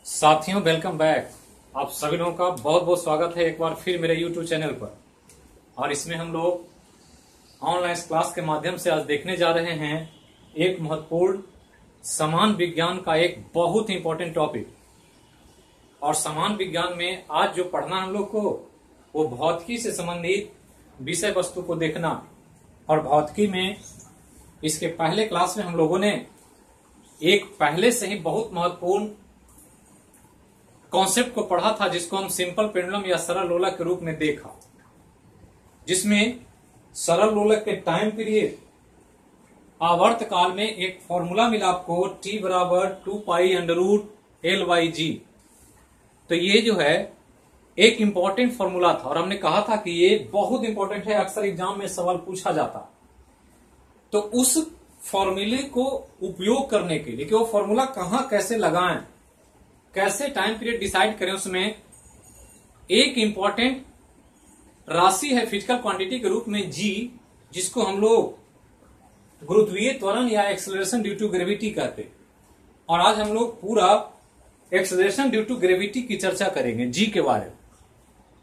साथियों, welcome back. आप सभी लोगों का बहुत बहुत स्वागत है एक बार फिर मेरे YouTube चैनल पर। और इसमें हम लोग ऑनलाइन क्लास के माध्यम से आज देखने जा रहे हैं एक महत्वपूर्ण समान विज्ञान का एक बहुत ही इंपॉर्टेंट टॉपिक। और समान विज्ञान में आज जो पढ़ना हम लोग को वो भौतिकी से संबंधित विषय वस्तु को देखना। और भौतिकी में इसके पहले क्लास में हम लोगों ने एक पहले से ही बहुत महत्वपूर्ण कॉन्सेप्ट को पढ़ा था, जिसको हम सिंपल पेंडुलम या सरल लोलक के रूप में देखा, जिसमें सरल लोलक के टाइम पीरियड आवर्त काल में एक फॉर्मूला मिला आपको T बराबर 2π√L/g। तो ये जो है एक इंपॉर्टेंट फॉर्मूला था और हमने कहा था कि ये बहुत इंपॉर्टेंट है, अक्सर एग्जाम में सवाल पूछा जाता। तो उस फॉर्मूले को उपयोग करने के लिए कि वो फॉर्मूला कहां कैसे लगाएं, कैसे टाइम पीरियड डिसाइड करें, उसमें एक इंपॉर्टेंट राशि है फिजिकल क्वांटिटी के रूप में जी, जिसको हम लोग गुरुत्वीय त्वरण या एक्सेलरेशन ड्यू टू ग्रेविटी कहते हैं। और आज हम लोग पूरा एक्सेलरेशन ड्यू टू ग्रेविटी की चर्चा करेंगे, जी के बारे में,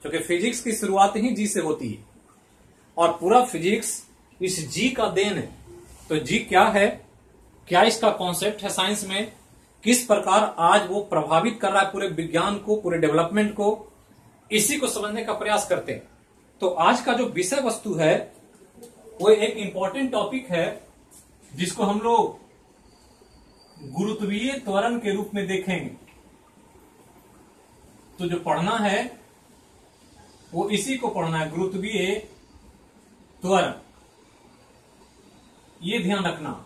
क्योंकि फिजिक्स की शुरुआत ही जी से होती है और पूरा फिजिक्स इस जी का देन है। तो जी क्या है, क्या इसका कॉन्सेप्ट है साइंस में, किस प्रकार आज वो प्रभावित कर रहा है पूरे विज्ञान को, पूरे डेवलपमेंट को, इसी को समझने का प्रयास करते हैं। तो आज का जो विषय वस्तु है वो एक इंपॉर्टेंट टॉपिक है, जिसको हम लोग गुरुत्वीय त्वरण के रूप में देखेंगे। तो जो पढ़ना है वो इसी को पढ़ना है, गुरुत्वीय त्वरण। ये ध्यान रखना,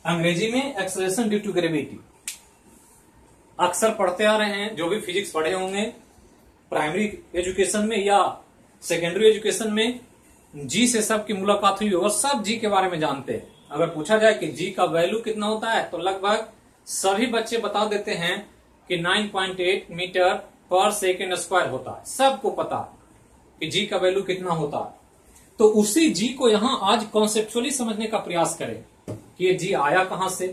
अंग्रेजी में एक्सेलरेशन ड्यू टू ग्रेविटी। अक्सर पढ़ते आ रहे हैं, जो भी फिजिक्स पढ़े होंगे प्राइमरी एजुकेशन में या सेकेंडरी एजुकेशन में, जी से सबकी मुलाकात हुई और सब जी के बारे में जानते हैं। अगर पूछा जाए कि जी का वैल्यू कितना होता है तो लगभग सभी बच्चे बता देते हैं कि 9.8 मीटर पर सेकेंड स्क्वायर होता है। सबको पता कि जी का वैल्यू कितना होता है। तो उसी जी को यहां आज कॉन्सेप्चुअली समझने का प्रयास करें कि ये जी आया कहां से,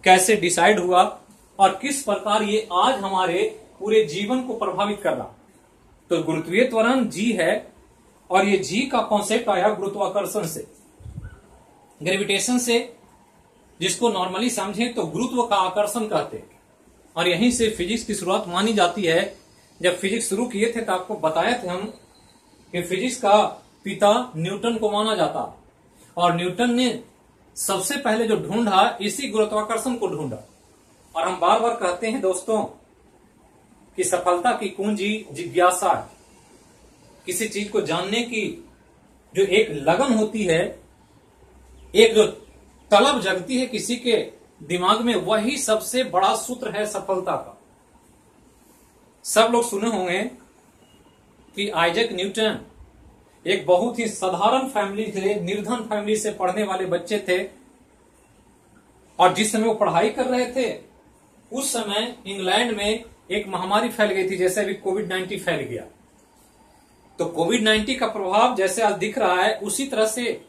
कैसे डिसाइड हुआ और किस प्रकार ये आज हमारे पूरे जीवन को प्रभावित कर रहा। तो गुरुत्वीय त्वरण जी है और ये जी का कॉन्सेप्ट आया गुरुत्वाकर्षण से, ग्रेविटेशन से, जिसको नॉर्मली समझे तो गुरुत्व का आकर्षण कहते हैं। और यहीं से फिजिक्स की शुरुआत मानी जाती है। जब फिजिक्स शुरू किए थे तो आपको बताए थे हम कि फिजिक्स का पिता न्यूटन को माना जाता और न्यूटन ने सबसे पहले जो ढूंढा इसी गुरुत्वाकर्षण को ढूंढा। और हम बार बार कहते हैं दोस्तों कि सफलता की कुंजी जिज्ञासा है। किसी चीज को जानने की जो एक लगन होती है, एक जो तलब जगती है किसी के दिमाग में, वही सबसे बड़ा सूत्र है सफलता का। सब लोग सुने होंगे कि आइजैक न्यूटन एक बहुत ही साधारण फैमिली थे, निर्धन फैमिली से पढ़ने वाले बच्चे थे। और जिस समय वो पढ़ाई कर रहे थे उस समय इंग्लैंड में एक महामारी फैल गई थी, जैसे अभी कोविड-19 फैल गया। तो कोविड-19 का प्रभाव जैसे आज दिख रहा है, उसी तरह से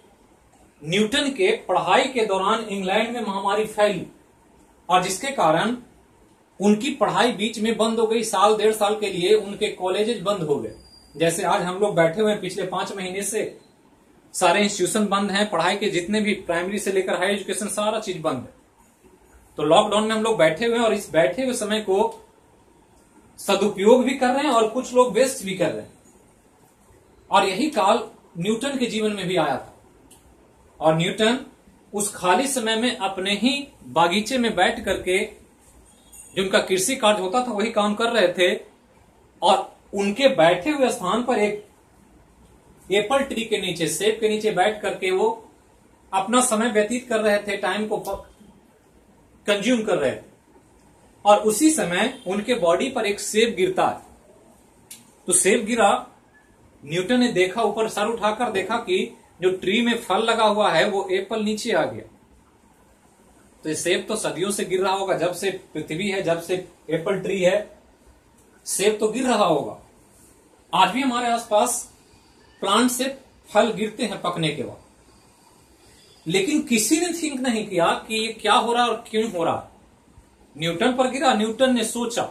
न्यूटन के पढ़ाई के दौरान इंग्लैंड में महामारी फैली और जिसके कारण उनकी पढ़ाई बीच में बंद हो गई। साल 1.5 साल के लिए उनके कॉलेजेस बंद हो गए। जैसे आज हम लोग बैठे हुए हैं, पिछले 5 महीने से सारे इंस्टीट्यूशन बंद हैं, पढ़ाई के जितने भी प्राइमरी से लेकर हाई एजुकेशन सारा चीज बंद है। तो लॉकडाउन में हम लोग बैठे हुए हैं और इस बैठे हुए समय को सदुपयोग भी कर रहे हैं और कुछ लोग वेस्ट भी कर रहे हैं। और यही काल न्यूटन के जीवन में भी आया था और न्यूटन उस खाली समय में अपने ही बागीचे में बैठ करके, जो उनका कृषि कार्य होता था, वही काम कर रहे थे। और उनके बैठे हुए स्थान पर एक एप्पल ट्री के नीचे, सेब के नीचे बैठ करके वो अपना समय व्यतीत कर रहे थे, टाइम को कंज्यूम कर रहे थे। और उसी समय उनके बॉडी पर एक सेब गिरता है। तो सेब गिरा, न्यूटन ने देखा, ऊपर सर उठाकर देखा कि जो ट्री में फल लगा हुआ है वो एप्पल नीचे आ गया। तो ये सेब तो सदियों से गिर रहा होगा, जब से पृथ्वी है, जब से एप्पल ट्री है, सेब तो गिर रहा होगा। आज भी हमारे आसपास प्लांट से फल गिरते हैं पकने के बाद। लेकिन किसी ने थिंक नहीं किया कि ये क्या हो रहा है और क्यों हो रहा है। न्यूटन पर गिरा, न्यूटन ने सोचा,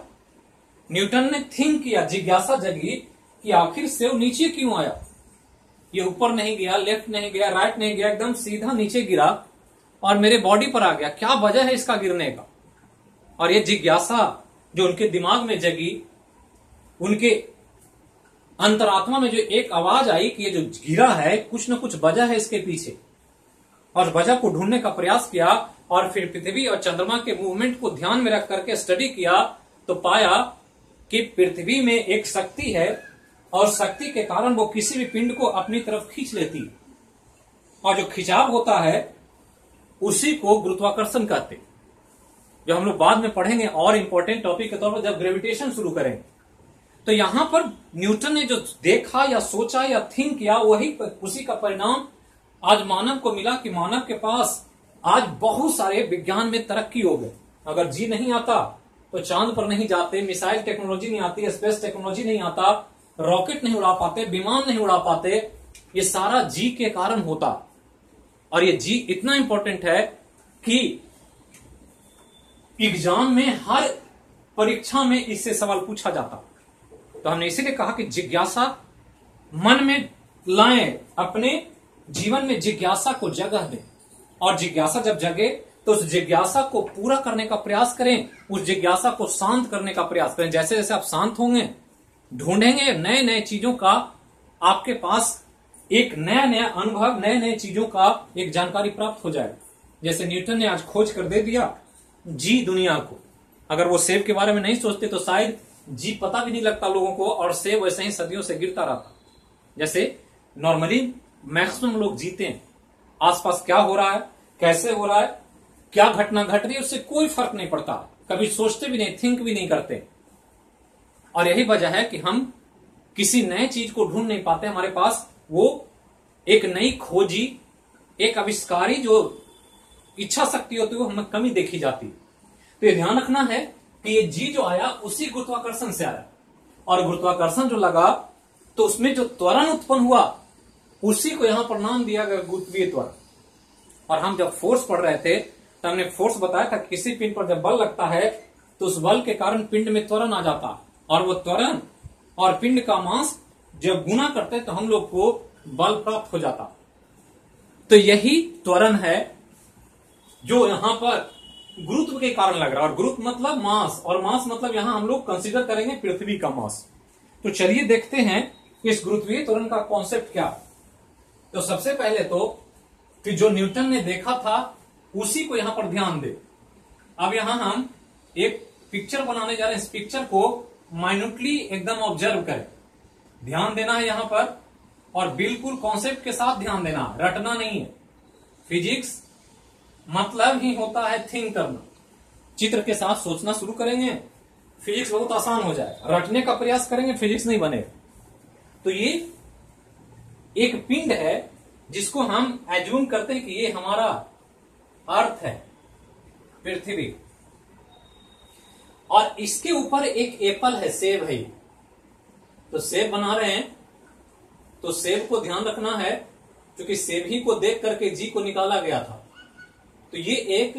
न्यूटन ने थिंक किया, जिज्ञासा जगी कि आखिर सेब नीचे क्यों आया। ये ऊपर नहीं गया, लेफ्ट नहीं गया, राइट नहीं गया, एकदम सीधा नीचे गिरा और मेरे बॉडी पर आ गया। क्या वजह है इसका गिरने का? और ये जिज्ञासा जो उनके दिमाग में जगी, उनके अंतरात्मा में जो एक आवाज आई कि ये जो गिरा है कुछ न कुछ वजह है इसके पीछे, और वजह को ढूंढने का प्रयास किया। और फिर पृथ्वी और चंद्रमा के मूवमेंट को ध्यान में रख करके स्टडी किया तो पाया कि पृथ्वी में एक शक्ति है और शक्ति के कारण वो किसी भी पिंड को अपनी तरफ खींच लेती है, और जो खिंचाव होता है उसी को गुरुत्वाकर्षण कहते, जो हम लोग बाद में पढ़ेंगे और इंपॉर्टेंट टॉपिक के तौर पर जब ग्रेविटेशन शुरू करेंगे। तो यहां पर न्यूटन ने जो देखा या सोचा या थिंक किया, वही उसी का परिणाम आज मानव को मिला कि मानव के पास आज बहुत सारे विज्ञान में तरक्की हो गए। अगर जी नहीं आता तो चांद पर नहीं जाते, मिसाइल टेक्नोलॉजी नहीं आती, स्पेस टेक्नोलॉजी नहीं आता, रॉकेट नहीं उड़ा पाते, विमान नहीं उड़ा पाते। ये सारा जी के कारण होता। और ये जी इतना इंपॉर्टेंट है कि एग्जाम में हर परीक्षा में इससे सवाल पूछा जाता। तो हमने इसीलिए कहा कि जिज्ञासा मन में लाएं, अपने जीवन में जिज्ञासा को जगह दें, और जिज्ञासा जब जगे तो उस जिज्ञासा को पूरा करने का प्रयास करें, उस जिज्ञासा को शांत करने का प्रयास करें। जैसे जैसे आप शांत होंगे, ढूंढेंगे नए नए चीजों का, आपके पास एक नया नया अनुभव, नए नए चीजों का एक जानकारी प्राप्त हो जाएगा। जैसे न्यूटन ने आज खोज कर दे दिया जी दुनिया को। अगर वो सेब के बारे में नहीं सोचते तो शायद जी पता भी नहीं लगता लोगों को, और सेब वैसे ही सदियों से गिरता रहता। जैसे नॉर्मली मैक्सिमम लोग जीते हैं, आसपास क्या हो रहा है, कैसे हो रहा है, क्या घटना घट रही है, उससे कोई फर्क नहीं पड़ता, कभी सोचते भी नहीं, थिंक भी नहीं करते। और यही वजह है कि हम किसी नए चीज को ढूंढ नहीं पाते। हमारे पास वो एक नई खोजी, एक आविष्कारी जो इच्छा शक्ति होती है वो हमें कमी देखी जाती। तो ये ध्यान रखना है कि ये जी जो आया उसी गुरुत्वाकर्षण से आया, और गुरुत्वाकर्षण जो लगा तो उसमें जो त्वरण उत्पन्न हुआ उसी को यहां पर नाम दिया गया गुरुत्वीय त्वरण। और हम जब फोर्स पढ़ रहे थे तो हमने फोर्स बताया था, किसी पिंड पर जब बल लगता है तो उस बल के कारण पिंड में त्वरण आ जाता, और वो त्वरण और पिंड का मास जब गुना करते तो हम लोग को बल प्राप्त हो जाता। तो यही त्वरण है जो यहां पर गुरुत्व के कारण लग रहा है। और गुरुत्व मतलब मास, और मास मतलब यहां हम लोग कंसीडर करेंगे पृथ्वी का मास। तो चलिए देखते हैं कि इस गुरुत्वीय त्वरण का कॉन्सेप्ट क्या। तो सबसे पहले तो कि जो न्यूटन ने देखा था उसी को यहां पर ध्यान दे। अब यहां हम एक पिक्चर बनाने जा रहे हैं, इस पिक्चर को माइन्यूटली एकदम ऑब्जर्व करें, ध्यान देना है यहां पर, और बिल्कुल कॉन्सेप्ट के साथ ध्यान देना, रटना नहीं है। फिजिक्स मतलब ही होता है थिंक करना। चित्र के साथ सोचना शुरू करेंगे, फिजिक्स बहुत आसान हो जाएगा। रटने का प्रयास करेंगे, फिजिक्स नहीं बनेगा। तो ये एक पिंड है जिसको हम एज्यूम करते हैं कि ये हमारा अर्थ है, पृथ्वी, और इसके ऊपर एक एप्पल है, सेब है। तो सेब बना रहे हैं तो सेब को ध्यान रखना है, क्योंकि सेब ही को देख करके जी को निकाला गया था। तो ये एक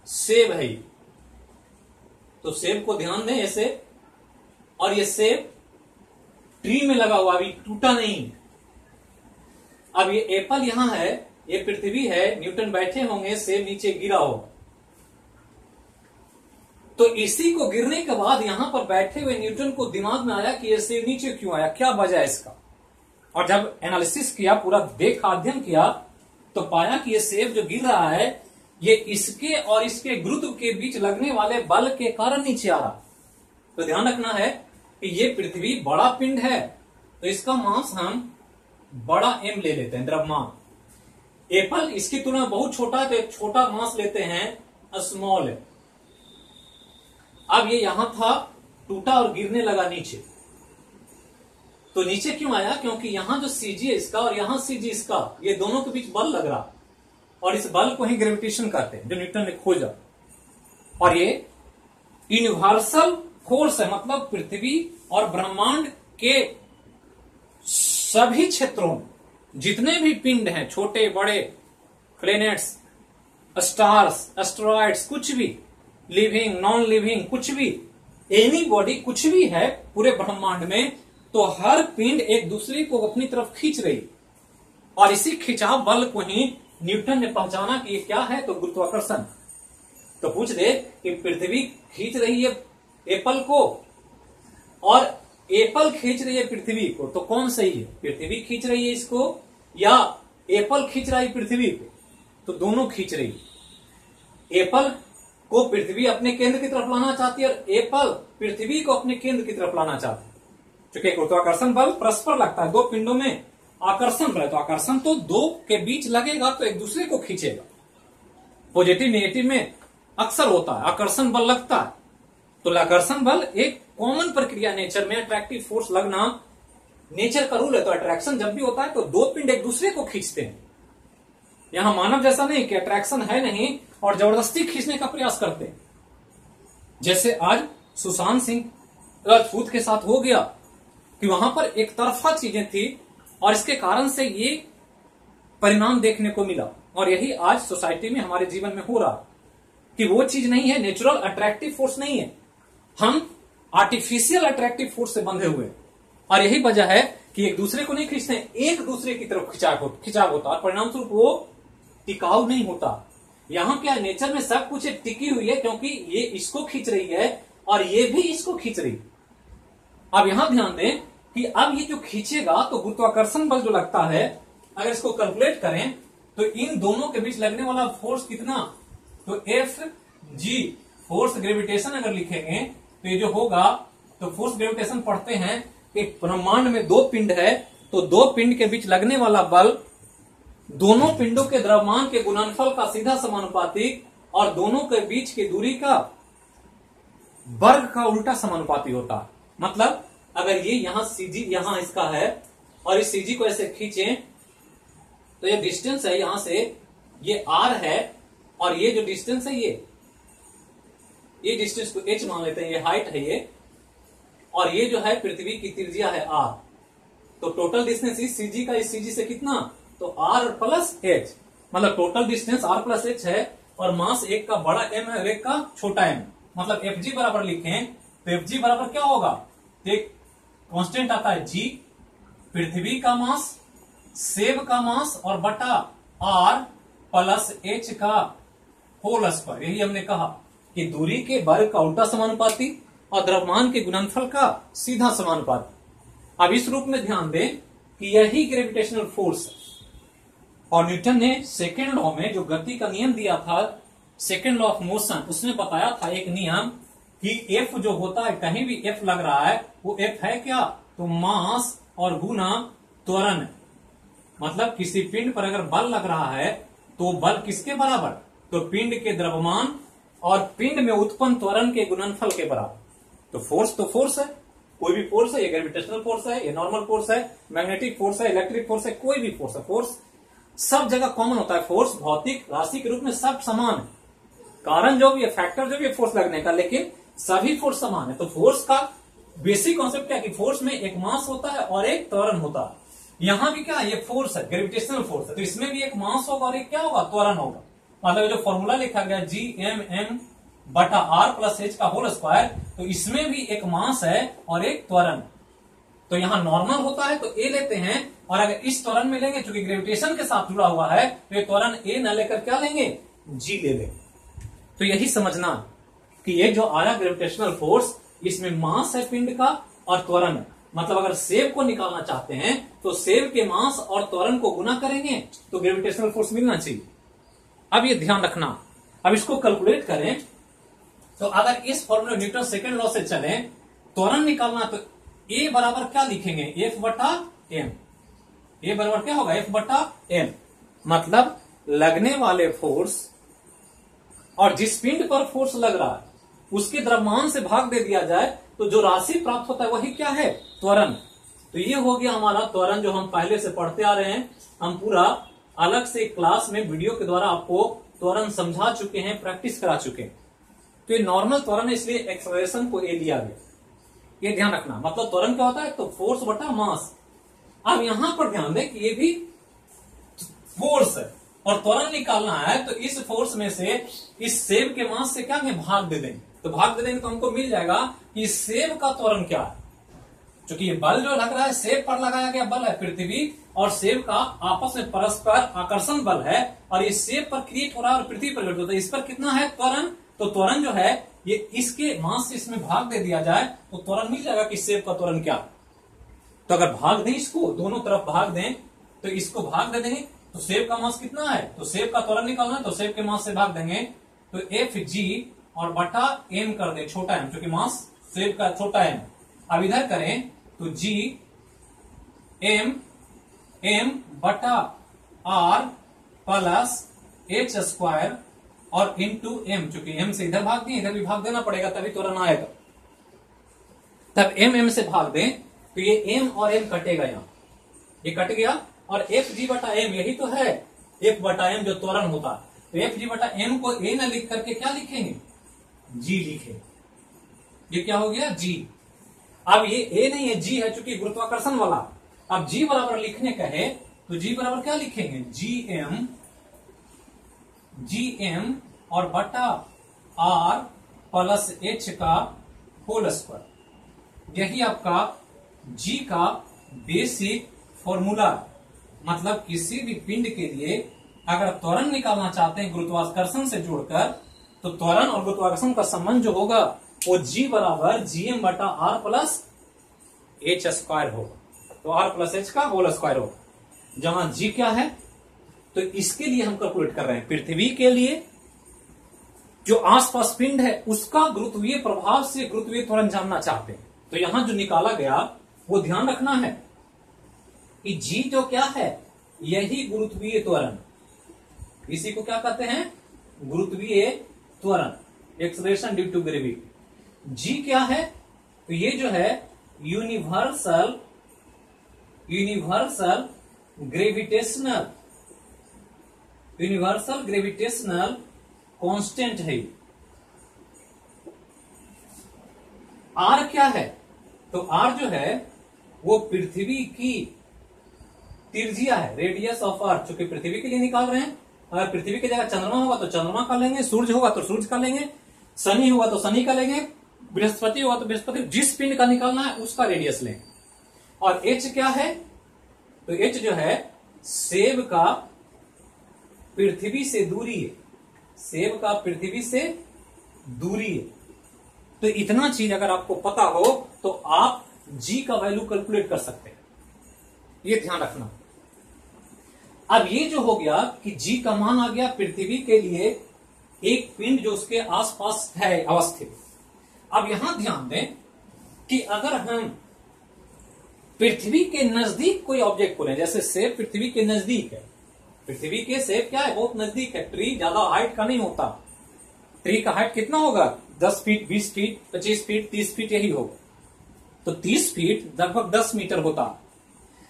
सेब है, तो सेब को ध्यान दें ऐसे। और ये सेब ट्री में लगा हुआ, अभी टूटा नहीं। अब ये एप्पल यहां है, ये पृथ्वी है, न्यूटन बैठे होंगे, सेब नीचे गिरा होगा। तो इसी को गिरने के बाद यहां पर बैठे हुए न्यूटन को दिमाग में आया कि ये सेब नीचे क्यों आया, क्या वजह है इसका। और जब एनालिसिस किया, पूरा देखा, अध्ययन किया, तो पाया कि ये सेब जो गिर रहा है ये इसके और इसके गुरुत्व के बीच लगने वाले बल के कारण नीचे आ रहा। तो ध्यान रखना है कि ये पृथ्वी बड़ा पिंड है, तो इसका मास हम बड़ा एम ले लेते हैं, द्रव्यमान। एप्पल इसकी तुलना में बहुत छोटा है, तो एक छोटा मास लेते हैं, स्मॉल। अब ये यहां था, टूटा और गिरने लगा नीचे। तो नीचे क्यों आया? क्योंकि यहां जो सीजी है इसका और यहां सीजी इसका, ये दोनों के बीच बल लग रहा, और इस बल को ही ग्रेविटेशन कहते हैं, जो न्यूटन ने खोजा। और ये यूनिवर्सल फोर्स है, मतलब पृथ्वी और ब्रह्मांड के सभी क्षेत्रों में जितने भी पिंड हैं, छोटे बड़े, प्लेनेट्स, स्टार्स, एस्टेरॉइड्स, कुछ भी, लिविंग, नॉन लिविंग, कुछ भी, एनी बॉडी कुछ भी है पूरे ब्रह्मांड में, तो हर पिंड एक दूसरे को अपनी तरफ खींच रही। और इसी खिंचाव बल को ही न्यूटन ने पहचाना कि ये क्या है, तो गुरुत्वाकर्षण। तो पूछ दे कि पृथ्वी खींच रही है एप्पल को और एप्पल खींच रही है पृथ्वी को, तो कौन सही है? पृथ्वी खींच रही है इसको या एप्पल खींच रहा है पृथ्वी को? तो दोनों खींच रही है। एप्पल को पृथ्वी अपने केंद्र की तरफ लाना चाहती है और एप्पल पृथ्वी को अपने केंद्र की तरफ लाना चाहती है। क्योंकि गुरुत्वाकर्षण बल परस्पर लगता है, दो पिंडों में आकर्षण बल, तो आकर्षण तो दो के बीच लगेगा तो एक दूसरे को खींचेगा। पॉजिटिव नेगेटिव में अक्सर होता है, आकर्षण बल लगता है। तो आकर्षण बल एक कॉमन प्रक्रिया नेचर में, अट्रैक्टिव फोर्स लगना नेचर का रूल है। तो अट्रैक्शन जब भी होता है तो दो पिंड एक दूसरे को खींचते हैं। यहां मानव जैसा नहीं कि अट्रैक्शन है नहीं और जबरदस्ती खींचने का प्रयास करते हैं। जैसे आज सुशांत सिंह राजपूत के साथ हो गया कि वहां पर एक तरफा चीजें थी और इसके कारण से ये परिणाम देखने को मिला। और यही आज सोसाइटी में, हमारे जीवन में हो रहा कि वो चीज नहीं है, नेचुरल अट्रैक्टिव फोर्स नहीं है, हम आर्टिफिशियल अट्रैक्टिव फोर्स से बंधे हुए। और यही वजह है कि एक दूसरे को नहीं खींचते, एक दूसरे की तरफ खिंचाव होता और परिणाम स्वरूप वो टिकाऊ नहीं होता। यहां क्या है, नेचर में सब कुछ टिकी हुई है क्योंकि ये इसको खींच रही है और ये भी इसको खींच रही है। अब यहां ध्यान दें कि अब ये जो खींचेगा तो गुरुत्वाकर्षण बल जो लगता है, अगर इसको कैलकुलेट करें तो इन दोनों के बीच लगने वाला फोर्स कितना, तो एफ जी फोर्स ग्रेविटेशन अगर लिखेंगे तो ये जो होगा, तो फोर्स ग्रेविटेशन पढ़ते हैं कि ब्रह्मांड में दो पिंड है तो दो पिंड के बीच लगने वाला बल दोनों पिंडों के द्रव्यमान के गुणनफल का सीधा समानुपातिक और दोनों के बीच की दूरी का वर्ग का उल्टा समानुपाती होता है। मतलब अगर ये यहां सीजी यहां इसका है और इस सीजी को ऐसे खींचे तो ये डिस्टेंस है, यहां से ये आर है और ये जो डिस्टेंस है ये डिस्टेंस को एच मान लेते हैं, ये हाइट है ये, और ये जो है पृथ्वी की त्रिज्या है आर। तो टोटल डिस्टेंस इस सीजी का इस सीजी से कितना, तो आर प्लस एच, मतलब total distance R plus H है और मास एक का बड़ा एम है और एक का छोटा एम। मतलब एफ जी बराबर लिखें तो एफ जी बराबर क्या होगा, एक कांस्टेंट आता है जी, पृथ्वी का मास, सेब का मास और बटा आर प्लस एच का होल स्क्वायर। यही हमने कहा कि दूरी के वर्ग का उल्टा समानुपाती और द्रव्यमान के गुणनफल का सीधा समानुपाती। अब इस रूप में ध्यान दें कि यही ग्रेविटेशनल फोर्स है। और न्यूटन ने सेकेंड लॉ में जो गति का नियम दिया था, सेकेंड लॉ ऑफ मोशन, उसमें बताया था एक नियम कि एफ जो होता है, कहीं भी एफ लग रहा है वो एफ है क्या, तो मास और गुना त्वरण। मतलब किसी पिंड पर अगर बल लग रहा है तो बल किसके बराबर, तो पिंड के द्रव्यमान और पिंड में उत्पन्न त्वरण के गुणनफल के बराबर। तो फोर्स है, कोई भी फोर्स है, ये ग्रेविटेशनल फोर्स है, ये नॉर्मल फोर्स है, मैग्नेटिक फोर्स है, इलेक्ट्रिक फोर्स है, कोई भी फोर्स है, फोर्स सब जगह कॉमन होता है। फोर्स भौतिक राशि के रूप में सब समान है, कारण जो भी है, फैक्टर जो भी है फोर्स लगने का, लेकिन सभी फोर्स समान है। तो फोर्स का बेसिक कॉन्सेप्ट क्या है कि फोर्स में एक मास होता है और एक त्वरण होता है। यहां भी क्या, ये फोर्स है, ग्रेविटेशनल फोर्स है, तो इसमें भी एक मास होगा और एक क्या होगा, त्वरण होगा। मतलब जो फॉर्मूला लिखा गया जी एम एम बटा आर प्लस एच का होल स्क्वायर, तो इसमें भी एक मास है और एक त्वरण। तो यहां नॉर्मल होता है तो ए लेते हैं, और अगर इस त्वरण में लेंगे क्योंकि ग्रेविटेशन के साथ जुड़ा हुआ है तो ये त्वरण ए न लेकर क्या लेंगे, जी ले लेंगे। तो यही समझना कि ये जो आया ग्रेविटेशनल फोर्स, इसमें मास है पिंड का और त्वरण है। मतलब अगर सेब को निकालना चाहते हैं तो सेब के मास और त्वरण को गुना करेंगे तो ग्रेविटेशनल फोर्स मिलना चाहिए। अब ये ध्यान रखना, अब इसको कैलकुलेट करें तो अगर इस फॉर्मूले न्यूटन सेकेंड लॉ से चले, त्वरण निकालना तो ए बराबर क्या लिखेंगे, एफ बटा एम। ए बराबर क्या होगा, एफ बटा एम। मतलब लगने वाले फोर्स और जिस पिंड पर फोर्स लग रहा है उसके द्रव्यमान से भाग दे दिया जाए तो जो राशि प्राप्त होता है वही क्या है, त्वरण। तो ये हो गया हमारा त्वरण, जो हम पहले से पढ़ते आ रहे हैं। हम पूरा अलग से क्लास में वीडियो के द्वारा आपको त्वरण समझा चुके हैं, प्रैक्टिस करा चुके हैं। तो ये नॉर्मल त्वरण है, इसलिए एक्सेलरेशन को ए लिया गया, ये ध्यान रखना। मतलब त्वरण क्या होता है, तो फोर्स बटा मास। अब यहां पर ध्यान दें कि ये भी फोर्स है, और त्वरण निकालना है तो इस फोर्स में से इस सेब के मास से क्या भाग दे देंगे। तो भाग दे देंगे तो हमको मिल जाएगा कि सेब का त्वरण क्या है। क्योंकि ये बल जो लग रहा है सेब पर लगाया गया बल है पृथ्वी और सेब का आपस में परस्पर आकर्षण बल है, और ये सेब पर क्रिएट हो रहा है और पृथ्वी पर होता है। इस पर कितना है त्वरण, तो त्वरण जो है ये इसके मास से इसमें भाग दे दिया जाए तो त्वरण मिल जाएगा कि सेब का त्वरण क्या। तो अगर भाग दें इसको, दोनों तरफ भाग दें तो इसको भाग दे देंगे तो सेब का मास कितना है, तो सेब का त्वरण निकालना है तो सेब के मास से भाग देंगे तो एफ जी और बटा एम कर दे छोटा एम, क्योंकि मास सेब का छोटा एम। अब इधर करें तो जी एम एम बटा आर प्लस एच स्क्वायर और इंटू एम, चूंकि एम से इधर भाग दिए इधर भी भाग देना पड़ेगा तभी त्वरण आएगा। तब एम एम से भाग दें तो ये एम और एम कटेगा, यहां ये कट गया और एफ जी बटा एम यही तो है एफ बटा एम जो त्वरण होता है। तो एफ जी बटा एम को ए न लिख करके क्या लिखेंगे, जी लिखेंगे। ये क्या हो गया जी। अब ये ए नहीं है जी है चूंकि गुरुत्वाकर्षण वाला। अब जी बराबर लिखने कहे तो जी बराबर क्या लिखेंगे, जी एम और बटा आर प्लस एच का होल स्क्वायर। यही आपका जी का बेसिक फॉर्मूला। मतलब किसी भी पिंड के लिए अगर त्वरण निकालना चाहते हैं गुरुत्वाकर्षण से जोड़कर तो त्वरण और गुरुत्वाकर्षण का संबंध जो होगा वो जी बराबर जीएम बटा आर प्लस एच स्क्वायर होगा। तो आर प्लस एच का होल स्क्वायर होगा। जहां जी क्या है तो इसके लिए हम कैलकुलेट कर रहे हैं पृथ्वी के लिए जो आसपास पिंड है उसका गुरुत्वीय प्रभाव से गुरुत्वीय त्वरण जानना चाहते हैं। तो यहां जो निकाला गया वो ध्यान रखना है कि जी जो क्या है यही गुरुत्वीय त्वरण, इसी को क्या कहते हैं गुरुत्वीय त्वरण, एक्सलेरेशन ड्यू टू ग्रेविटी। जी क्या है तो ये जो है यूनिवर्सल ग्रेविटेशनल कांस्टेंट है। आर क्या है तो आर जो है वो पृथ्वी की त्रिज्या है, रेडियस ऑफ अर्थ, चूंकि पृथ्वी के लिए निकाल रहे हैं। अगर पृथ्वी की जगह चंद्रमा होगा तो चंद्रमा का लेंगे, सूर्य होगा तो सूर्य का लेंगे, शनि होगा तो शनि का लेंगे, बृहस्पति होगा तो बृहस्पति, जिस पिंड का निकालना है उसका रेडियस लेंगे। और एच क्या है तो एच जो है सेब का पृथ्वी से दूरी है, सेब का पृथ्वी से दूरी है। तो इतना चीज अगर आपको पता हो तो आप जी का वैल्यू कैलकुलेट कर सकते हैं, ये ध्यान रखना। अब ये जो हो गया कि जी का मान आ गया पृथ्वी के लिए एक पिंड जो उसके आसपास है अवस्थित। अब यहां ध्यान दें कि अगर हम पृथ्वी के नजदीक कोई ऑब्जेक्ट को लें, जैसे सेब पृथ्वी के नजदीक है, पृथ्वी के सेब क्या है बहुत नजदीक है, ट्री ज्यादा हाइट का नहीं होता। ट्री का हाइट कितना होगा 10 फीट 20 फीट 25 फीट 30 फीट यही होगा। तो 30 फीट लगभग 10 मीटर होता।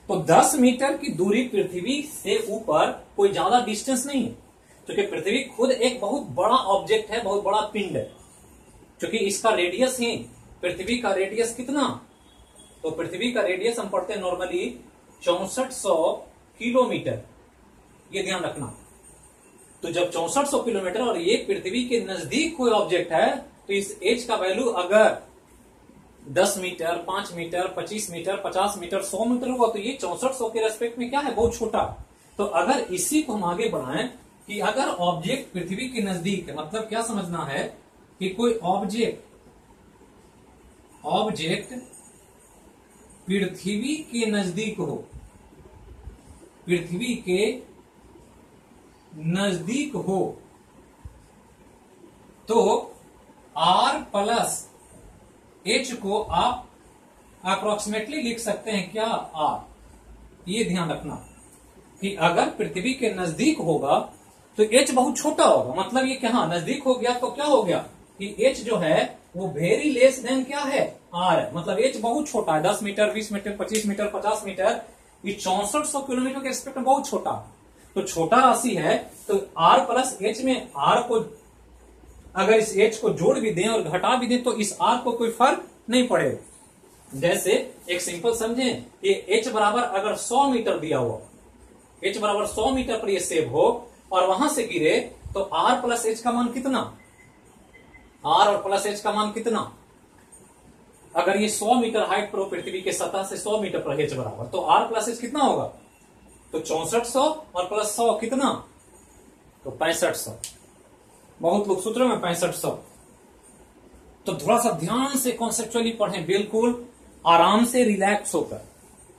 तो 10 मीटर की दूरी पृथ्वी से ऊपर कोई ज्यादा डिस्टेंस नहीं है, क्योंकि पृथ्वी खुद एक बहुत बड़ा ऑब्जेक्ट है, बहुत बड़ा पिंड है। क्योंकि इसका रेडियस ही, पृथ्वी का रेडियस कितना, तो पृथ्वी का रेडियस हम पढ़ते हैं नॉर्मली 6400 किलोमीटर, ये ध्यान रखना। तो जब 6400 किलोमीटर और ये पृथ्वी के नजदीक कोई ऑब्जेक्ट है तो इस एच का वैल्यू अगर 10 metre 5 metre 25 metre 50 metre 100 metre होगा तो ये 6400 के रेस्पेक्ट में क्या है बहुत छोटा। तो अगर इसी को हम आगे बढ़ाएं कि अगर ऑब्जेक्ट पृथ्वी के नजदीक है, मतलब क्या समझना है कि कोई ऑब्जेक्ट पृथ्वी के नजदीक हो, पृथ्वी के नजदीक हो तो R प्लस H को आप अप्रोक्सीमेटली लिख सकते हैं क्या R। ये ध्यान रखना कि अगर पृथ्वी के नजदीक होगा तो H बहुत छोटा होगा, मतलब ये क्या नजदीक हो गया तो क्या हो गया कि H जो है वो वेरी लेस देन क्या है R है, मतलब H बहुत छोटा है, 10 मीटर 20 मीटर 25 मीटर 50 मीटर, ये 6400 किलोमीटर के रिस्पेक्ट में बहुत छोटा। तो छोटा राशि है तो R प्लस H में R को अगर इस H को जोड़ भी दें और घटा भी दें तो इस R को कोई फर्क नहीं पड़ेगा। जैसे एक सिंपल समझें कि H बराबर अगर 100 मीटर दिया हुआ, H बराबर 100 मीटर पर ये सेब हो और वहां से गिरे तो आर प्लस एच का मान कितना, आर और प्लस एच का मान कितना, अगर ये 100 मीटर हाइट पर हो पृथ्वी के सतह से 100 मीटर पर एच बराबर, तो आर प्लस एच कितना होगा, तो 6400 और प्लस 100 कितना, तो 6500। बहुत लोग सूत्र में 6500। तो थोड़ा सा ध्यान से कॉन्सेप्चुअली पढ़ें, बिल्कुल आराम से रिलैक्स होकर,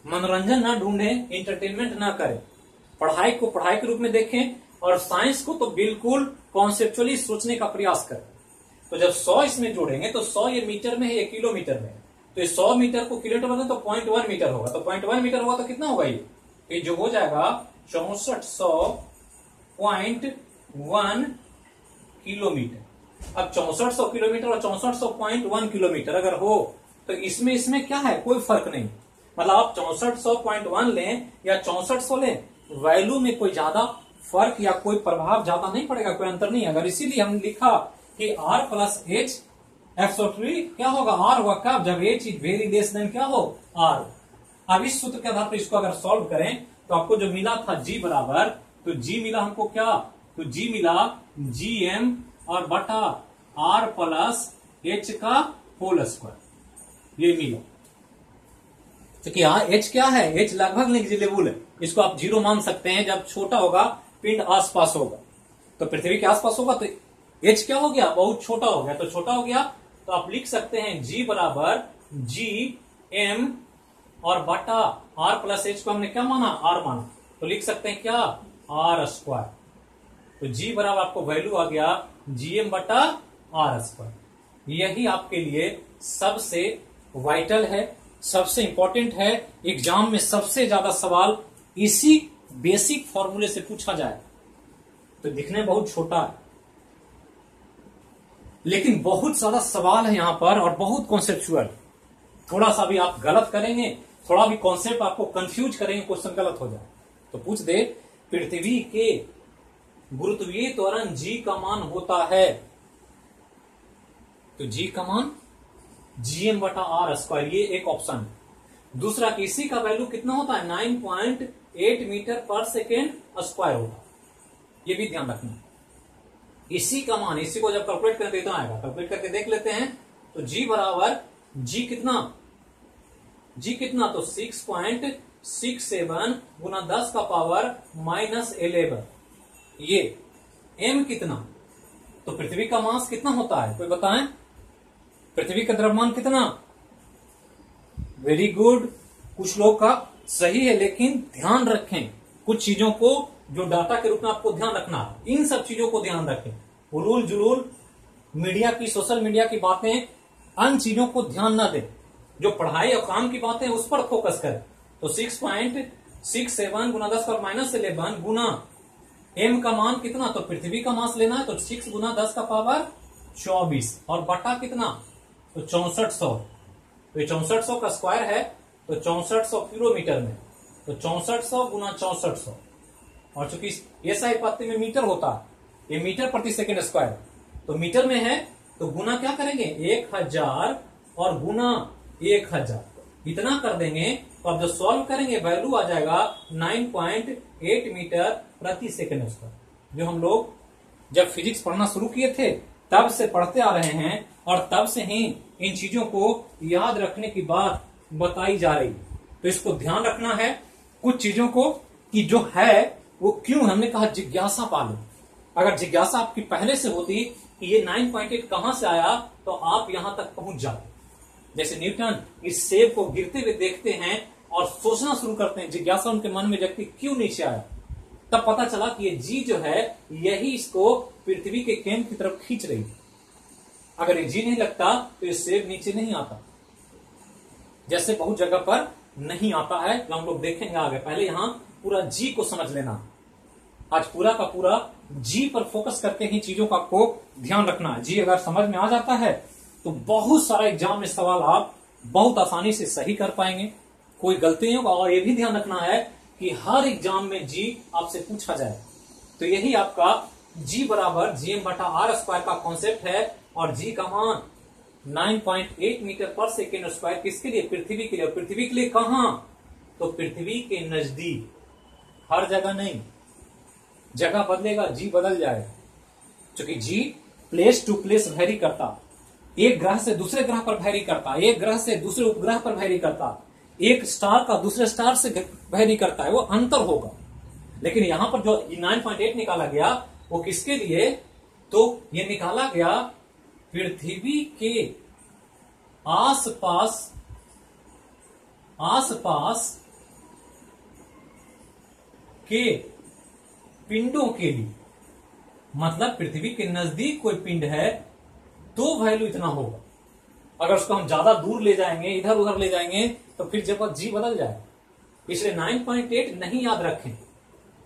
मनोरंजन ना ढूंढें, एंटरटेनमेंट ना करें, पढ़ाई को पढ़ाई के रूप में देखें और साइंस को तो बिल्कुल कॉन्सेप्चुअली सोचने का प्रयास करें। तो जब 100 इसमें जोड़ेंगे तो 100 ये मीटर में है, ये किलोमीटर में है, तो ये 100 मीटर को किलोमीटर में तो 0.1 मीटर होगा, तो 0.1 मीटर होगा तो कितना होगा ये जो हो जाएगा 6400.1 किलोमीटर। अब 6400 किलोमीटर और 6400.1 किलोमीटर अगर हो तो इसमें क्या है, कोई फर्क नहीं, मतलब आप 6400.1 लें या 6400 लें, वैल्यू में कोई ज्यादा फर्क या कोई प्रभाव ज्यादा नहीं पड़ेगा, कोई अंतर नहीं। अगर इसीलिए हम लिखा कि आर प्लस एच एब्सोल्युटली क्या होगा, आर होगा कब, जब H is very less than क्या हो, आर। अब इस सूत्र के आधार पर इसको अगर सॉल्व करें तो आपको जो मिला था जी बराबर, तो जी मिला हमको क्या, तो जी मिला जी एम और बटा आर प्लस एच का होल स्क्वायर, ये मिला। तो क्या एच क्या है, एच लगभग नेग्लिजिबल है, इसको आप जीरो मान सकते हैं। जब छोटा होगा पिंड आसपास होगा, तो पृथ्वी के आसपास होगा तो एच क्या हो गया, बहुत छोटा हो गया, तो छोटा हो गया तो आप लिख सकते हैं जी बराबर जी एम और बटा आर प्लस एच को हमने क्या माना, आर माना, तो लिख सकते हैं क्या, आर स्क्वायर। तो जी बराबर आपको वैल्यू आ गया जी एम बटा आर स्क्वायर। यही आपके लिए सबसे वाइटल है, सबसे इंपॉर्टेंट है, एग्जाम में सबसे ज्यादा सवाल इसी बेसिक फॉर्मूले से पूछा जाए। तो दिखने बहुत छोटा है लेकिन बहुत ज्यादा सवाल है यहां पर और बहुत कॉन्सेप्चुअल। थोड़ा सा भी आप गलत करेंगे, थोड़ा भी कॉन्सेप्ट आपको कंफ्यूज करेंगे, क्वेश्चन गलत हो जाए तो पूछ दे पृथ्वी के गुरुत्वीय त्वरण जी का मान होता है, तो जी का मान जीएम बटा आर स्क्वायर, ये एक ऑप्शन है। दूसरा इसी का वैल्यू कितना होता है, 9.8 मीटर पर सेकेंड स्क्वायर होता है, ये भी ध्यान रखना। इसी का मान, इसी को जब कैलकुलेट करें तो इतना आएगा, कैलकुलेट करके देख लेते हैं। तो जी बराबर जी कितना, जी कितना, तो 6.67 गुना 10 का पावर -11, ये एम कितना, तो पृथ्वी का मास कितना होता है, कोई बताएं, पृथ्वी का द्रव्यमान कितना, वेरी गुड, कुछ लोग का सही है, लेकिन ध्यान रखें कुछ चीजों को जो डाटा के रूप में आपको ध्यान रखना है, इन सब चीजों को ध्यान रखें। उलूल जुलूल मीडिया की, सोशल मीडिया की बातें, अन्य चीजों को ध्यान ना दें, जो पढ़ाई और काम की बातें उस पर फोकस करें। तो 6.67 गुना 10 पर -11 गुना एम का मान कितना, तो पृथ्वी का मास लेना है, तो 6 गुना 10 का पावर 24 और बटा कितना, तो 6400, तो ये 6400 का स्क्वायर है, तो 6400 किलोमीटर में, तो 6400 गुना 6400, और चूंकि ऐसा पत्ते में मीटर होता है, ये मीटर प्रति सेकेंड स्क्वायर, तो मीटर में है तो गुना क्या करेंगे 1000 और गुना 1000, इतना कर देंगे। तो अब जो सॉल्व करेंगे वैल्यू आ जाएगा 9.8 मीटर प्रति सेकेंड स्क्वायर, जो हम लोग जब फिजिक्स पढ़ना शुरू किए थे तब से पढ़ते आ रहे हैं और तब से ही इन चीजों को याद रखने की बात बताई जा रही है। तो इसको ध्यान रखना है कुछ चीजों को कि जो है वो क्यों, हमने कहा जिज्ञासा पालो। अगर जिज्ञासा आपकी पहले से होती कि ये 9.8 कहां से आया, तो आप यहां तक पहुंच जाते। जैसे न्यूटन इस सेब को गिरते हुए देखते हैं और सोचना शुरू करते हैं, जिज्ञासा उनके मन में जगती क्यों नीचे आया, तब पता चला कि ये जी जो है यही इसको पृथ्वी के केंद्र की तरफ खींच रही है। अगर ये जी नहीं लगता तो ये सेब नीचे नहीं आता, जैसे बहुत जगह पर नहीं आता है, तो हम लोग देखेंगे आगे। पहले यहां पूरा जी को समझ लेना, आज पूरा का पूरा जी पर फोकस करके ही चीजों का आपको ध्यान रखना है। जी अगर समझ में आ जाता है तो बहुत सारा एग्जाम में सवाल आप बहुत आसानी से सही कर पाएंगे, कोई गलती नहीं होगा। और ये भी ध्यान रखना है कि हर एग्जाम में जी आपसे पूछा जाए। तो यही आपका जी बराबर जीएम बटा आर स्क्वायर का कॉन्सेप्ट है। और जी का मान 9.8 मीटर पर सेकेंड स्क्वायर किसके लिए, पृथ्वी के लिए। पृथ्वी के लिए कहां, तो पृथ्वी के नजदीक, हर जगह नहीं। जगह बदलेगा, जी बदल जाएगा, क्योंकि जी प्लेस टू प्लेस वेरी करता, एक ग्रह से दूसरे ग्रह पर वेरी करता, एक ग्रह से दूसरे उपग्रह पर वेरी करता, एक स्टार का दूसरे स्टार से वेरी करता है, वो अंतर होगा। लेकिन यहां पर जो 9.8 निकाला गया वो किसके लिए, तो ये निकाला गया पृथ्वी के आसपास के पिंडों के लिए। मतलब पृथ्वी के नजदीक कोई पिंड है तो वैल्यू इतना होगा, अगर उसको हम ज्यादा दूर ले जाएंगे, इधर उधर ले जाएंगे, तो फिर जब जी बदल जाएगा। इसलिए 9.8 नहीं याद रखें,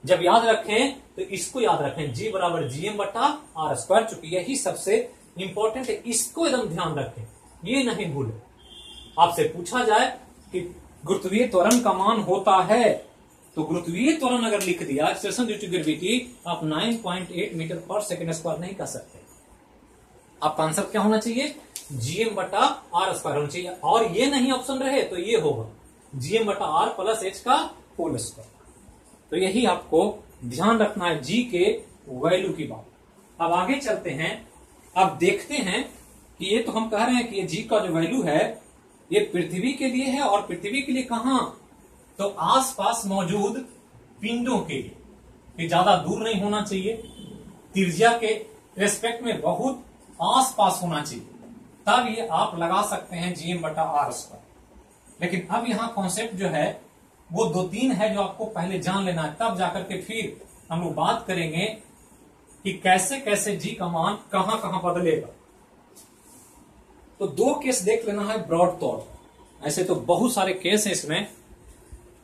जब याद रखें तो इसको याद रखें, जी बराबर GM बटा R स्क्वायर, चूंकि यही सबसे इंपॉर्टेंट है, इसको एकदम ध्यान रखें, ये नहीं भूलें। आपसे पूछा जाए कि गुरुत्वीय त्वरण का मान होता है, तो गुरुत्वीय त्वरण अगर लिख दिया एक्सेलरेशन ड्यू टू ग्रेविटी, आप 9.8 मीटर पर सेकेंड स्क्वायर नहीं कर सकते। आपका आंसर क्या होना चाहिए, GM बटा R स्क्वायर होना चाहिए, और ये नहीं ऑप्शन रहे तो ये होगा GM बटा R प्लस H का होल स्क्वायर। तो यही आपको ध्यान रखना है जी के वैल्यू की बात। अब आगे चलते हैं, अब देखते हैं कि ये तो हम कह रहे हैं कि ये जी का जो वैल्यू है ये पृथ्वी के लिए है, और पृथ्वी के लिए कहां, तो आसपास मौजूद पिंडों के लिए, ये ज्यादा दूर नहीं होना चाहिए, त्रिज्या के रेस्पेक्ट में बहुत आसपास होना चाहिए, तब ये आप लगा सकते हैं GM बटा R स्क्वायर। लेकिन अब यहां कॉन्सेप्ट जो है वो 2-3 है जो आपको पहले जान लेना है, तब जाकर के फिर हम लोग बात करेंगे कि कैसे कैसे जी का मान कहां कहां बदलेगा। तो 2 केस देख लेना है ब्रॉड तौर पर, ऐसे तो बहुत सारे केस हैं इसमें,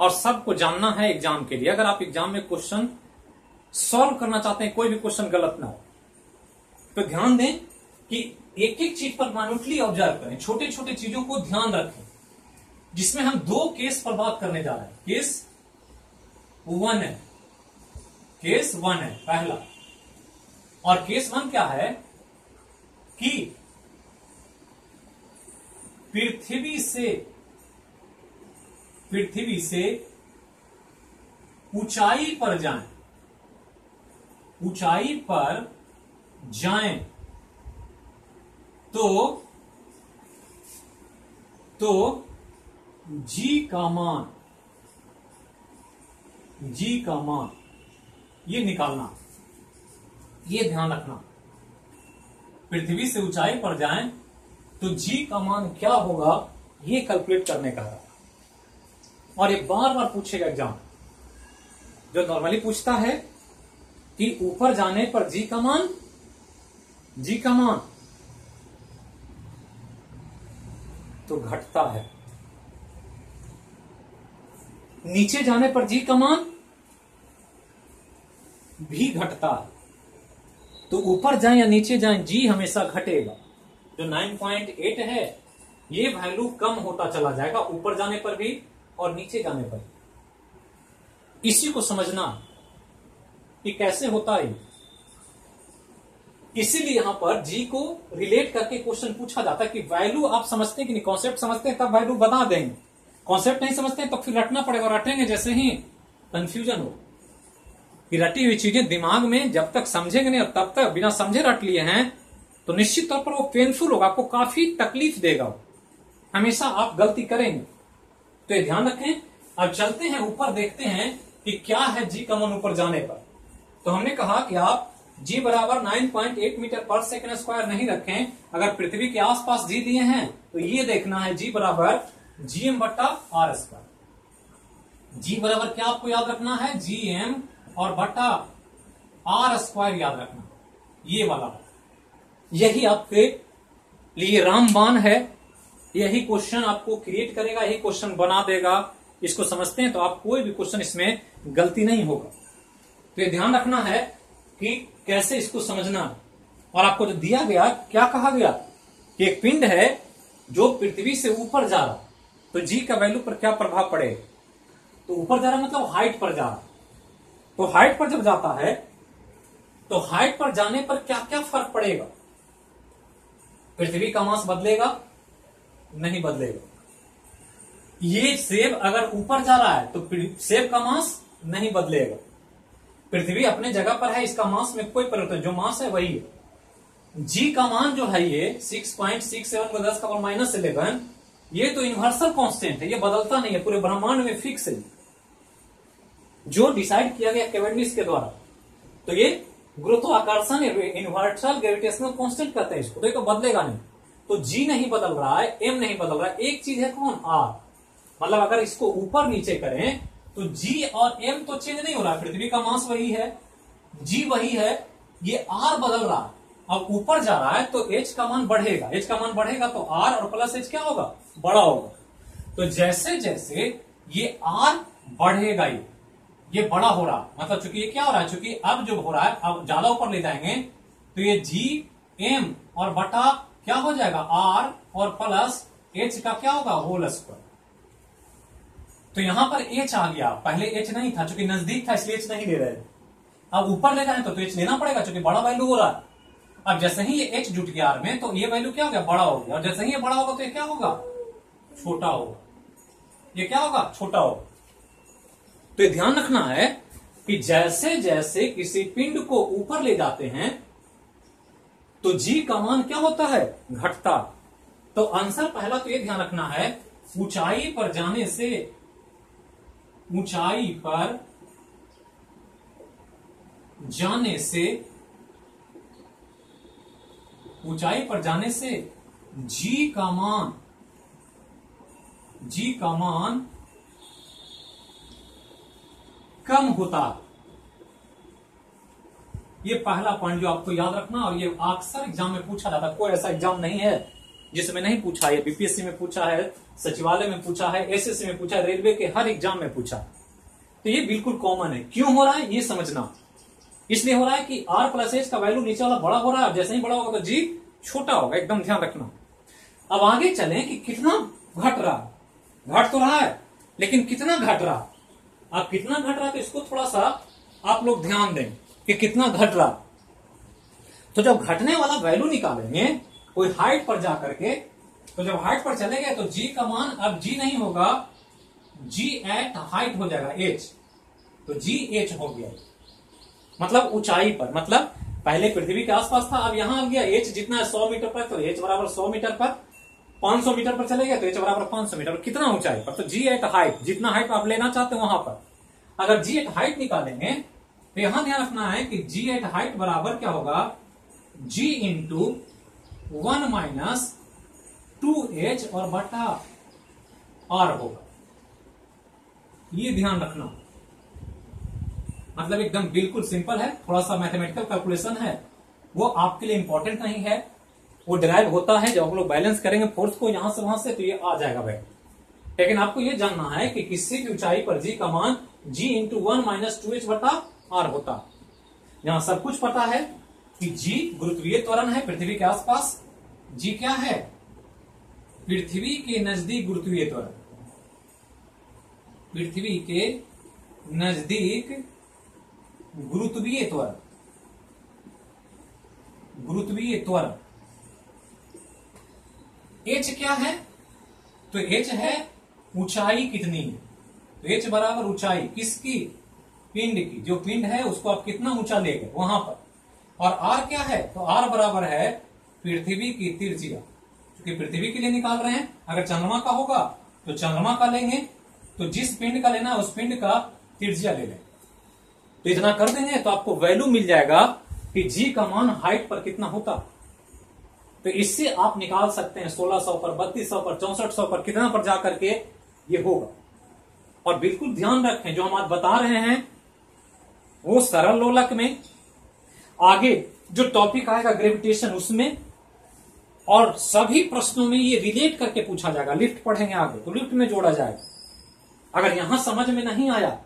और सबको जानना है एग्जाम के लिए। अगर आप एग्जाम में क्वेश्चन सॉल्व करना चाहते हैं, कोई भी क्वेश्चन गलत ना हो, तो ध्यान दें कि एक एक चीज पर माइन्यूटली ऑब्जर्व करें, छोटे छोटे चीजों को ध्यान रखें, जिसमें हम 2 केस पर बात करने जा रहे हैं। केस 1 है, केस 1 है पहला, और केस 1 क्या है कि पृथ्वी से ऊंचाई पर जाएं, ऊंचाई पर जाएं तो जी का मान ये निकालना, ये ध्यान रखना, पृथ्वी से ऊंचाई पर जाएं तो जी का मान क्या होगा ये कैलकुलेट करने का है। और ये बार बार पूछेगा एग्जाम, जो नॉर्मली पूछता है कि ऊपर जाने पर जी का मान तो घटता है, नीचे जाने पर जी का मान भी घटता है, तो ऊपर जाएं या नीचे जाएं जी हमेशा घटेगा। जो 9.8 है ये वैल्यू कम होता चला जाएगा ऊपर जाने पर भी और नीचे जाने पर। इसी को समझना कि कैसे होता है, इसीलिए यहां पर जी को रिलेट करके क्वेश्चन पूछा जाता है कि वैल्यू आप समझते हैं कि नहीं, कॉन्सेप्ट समझते हैं तब वैल्यू बता देंगे, कॉन्सेप्ट नहीं समझते हैं तो फिर रटना पड़ेगा, रटेंगे जैसे ही कंफ्यूजन हो। कि रटी हुई चीजें दिमाग में जब तक समझेंगे नहीं और तब तक बिना समझे रट लिए हैं तो निश्चित तौर पर वो पेनफुल होगा, आपको काफी तकलीफ देगा, हमेशा आप गलती करेंगे, तो ये ध्यान रखें। अब चलते हैं ऊपर, देखते हैं कि क्या है जी का मान ऊपर जाने पर। तो हमने कहा कि आप जी बराबर 9.8 मीटर पर सेकेंड स्क्वायर नहीं रखें, अगर पृथ्वी के आसपास जी दिए हैं तो ये देखना है जी बराबर GM बटा R स्क्वायर। जी बराबर क्या आपको याद रखना है, GM और बटा R स्क्वायर याद रखना, ये वाला, यही आपके लिए रामबाण है, यही क्वेश्चन आपको क्रिएट करेगा, यही क्वेश्चन बना देगा। इसको समझते हैं तो आप कोई भी क्वेश्चन इसमें गलती नहीं होगा। तो ये ध्यान रखना है कि कैसे इसको समझना। और आपको जो दिया गया, क्या कहा गया कि एक पिंड है जो पृथ्वी से ऊपर जा रहा, तो जी का वैल्यू पर क्या प्रभाव पड़ेगा, तो ऊपर जा रहा मतलब हाइट पर जा रहा, तो हाइट पर जब जाता है तो हाइट पर जाने पर क्या क्या फर्क पड़ेगा, पृथ्वी का मास बदलेगा, नहीं बदलेगा। ये सेब अगर ऊपर जा रहा है तो सेब का मास नहीं बदलेगा, पृथ्वी अपने जगह पर है, इसका मास में कोई परिवर्तन, जो मास है वही है। जी का मान जो है ये 6.67 को 10⁻11, ये तो यूनिवर्सल कांस्टेंट है, ये बदलता नहीं है, पूरे ब्रह्मांड में फिक्स है, जो डिसाइड किया गया कैवेंडिश के द्वारा। तो ये गुरुत्वाकर्षण यूनिवर्सल ग्रेविटेशनल कांस्टेंट कहते हैं इसको, तो ये तो बदलेगा नहीं। तो जी नहीं बदल रहा है, एम नहीं बदल रहा है, एक चीज है कौन, आर। मतलब अगर इसको ऊपर नीचे करें तो जी और एम तो चेंज नहीं हो रहा है, पृथ्वी का मास वही है, जी वही है, ये आर बदल रहा है। अब ऊपर जा रहा है तो एच का मान बढ़ेगा, एच का मान बढ़ेगा तो आर और प्लस एच क्या होगा, बड़ा होगा। तो जैसे जैसे ये आर बढ़ेगा, ये बड़ा हो रहा, मतलब चूंकि ये क्या हो रहा है, चूंकि अब जो हो रहा है, अब ज्यादा ऊपर ले जाएंगे तो ये जी एम और बटा क्या हो जाएगा, आर और प्लस एच का क्या होगा, होल स्क्वायर। तो यहां पर एच आ गया, पहले एच नहीं था, चूंकि नजदीक था इसलिए एच नहीं ले रहे। अब ऊपर ले जाए तो एच लेना पड़ेगा, चूंकि बड़ा वैल्यू हो रहा है। अब जैसे ही ये एच जुट गया आर में तो ये वैल्यू क्या हो गया, बड़ा हो गया, और जैसे ही ये बड़ा होगा तो ये क्या होगा, छोटा होगा, ये क्या होगा, छोटा होगा। तो ये ध्यान रखना है कि जैसे जैसे किसी पिंड को ऊपर ले जाते हैं तो जी का मान क्या होता है, घटता। तो आंसर पहला तो ये ध्यान रखना है, ऊंचाई पर जाने से, ऊंचाई पर जाने से, ऊंचाई पर जाने से जी का मान, जी का मान कम होता। ये पहला पॉइंट जो आपको याद रखना, और ये अक्सर एग्जाम में पूछा जाता है, कोई ऐसा एग्जाम नहीं है जिसमें नहीं पूछा है। बीपीएससी में पूछा है, सचिवालय में पूछा है, एसएससी में पूछा है, रेलवे के हर एग्जाम में पूछा। तो ये बिल्कुल कॉमन है। क्यों हो रहा है ये समझना, इसलिए हो रहा है कि आर प्लस एच का वैल्यू नीचे वाला बड़ा हो रहा है, जैसे ही बड़ा होगा तो जी छोटा होगा, एकदम ध्यान रखना। अब आगे चलें कि कितना घट रहा, घट तो रहा है लेकिन कितना घट रहा। अब कितना घट रहा है तो इसको थोड़ा सा आप लोग ध्यान दें कि कितना घट रहा। तो जब घटने वाला वैल्यू निकालेंगे कोई हाइट पर जाकर के, तो जब हाइट पर चले गए तो जी का मान अब जी नहीं होगा, जी एट हाइट हो जाएगा एच। तो जी एच हो गया, मतलब ऊंचाई पर, मतलब पहले पृथ्वी के आसपास था, अब यहां आ गया एच जितना है 100 मीटर पर, तो एच बराबर 100 मीटर पर, 500 मीटर पर चले गए तो एच बराबर 500 मीटर। कितना ऊंचाई पर, तो जी एट हाइट, जितना हाइट आप लेना चाहते हो वहां पर। अगर जी एट हाइट निकालेंगे तो यहां ध्यान रखना है कि जी एट हाइट बराबर क्या होगा, जी इंटू 1 माइनस 2h और बटा आर होगा। ये ध्यान रखना, मतलब एकदम बिल्कुल सिंपल है, थोड़ा सा मैथमेटिकल कैलकुलेशन है, वो आपके लिए इंपॉर्टेंट नहीं है, वो डिराइव होता है जब हम लोग बैलेंस करेंगे फोर्स को यहां से वहां से, तो ये आ जाएगा भाई। लेकिन आपको ये जानना है कि किसी भी ऊंचाई पर जी का मान जी इंटू 1 माइनस 2h बटा आर होता। यहां सब कुछ पता है कि जी गुरुत्वीय त्वरण है पृथ्वी के आसपास, जी क्या है, पृथ्वी के नजदीक गुरुत्वीय त्वरण, पृथ्वी के नजदीक गुरुत्वीय त्वरण, गुरुत्वीय त्वरण। एच क्या है, तो एच है ऊंचाई कितनी है, तो एच बराबर ऊंचाई किसकी, पिंड की, जो पिंड है उसको आप कितना ऊंचा ले गए वहां पर। और आर क्या है, तो आर बराबर है पृथ्वी की त्रिज्या, क्योंकि पृथ्वी के लिए निकाल रहे हैं। अगर चंद्रमा का होगा तो चंद्रमा का लेंगे, तो जिस पिंड का लेना है उस पिंड का त्रिज्या ले लें। तो इतना कर देंगे तो आपको वैल्यू मिल जाएगा कि जी का मान हाइट पर कितना होता। तो इससे आप निकाल सकते हैं 1600 पर, 3200 पर, 6400 पर, कितना पर जाकर के ये होगा। और बिल्कुल ध्यान रखें जो हम आज बता रहे हैं वो सरल लोलक में, आगे जो टॉपिक आएगा ग्रेविटेशन उसमें, और सभी प्रश्नों में ये रिलेट करके पूछा जाएगा। लिफ्ट पढ़ेंगे आगे तो लिफ्ट में जोड़ा जाएगा। अगर यहां समझ में नहीं आया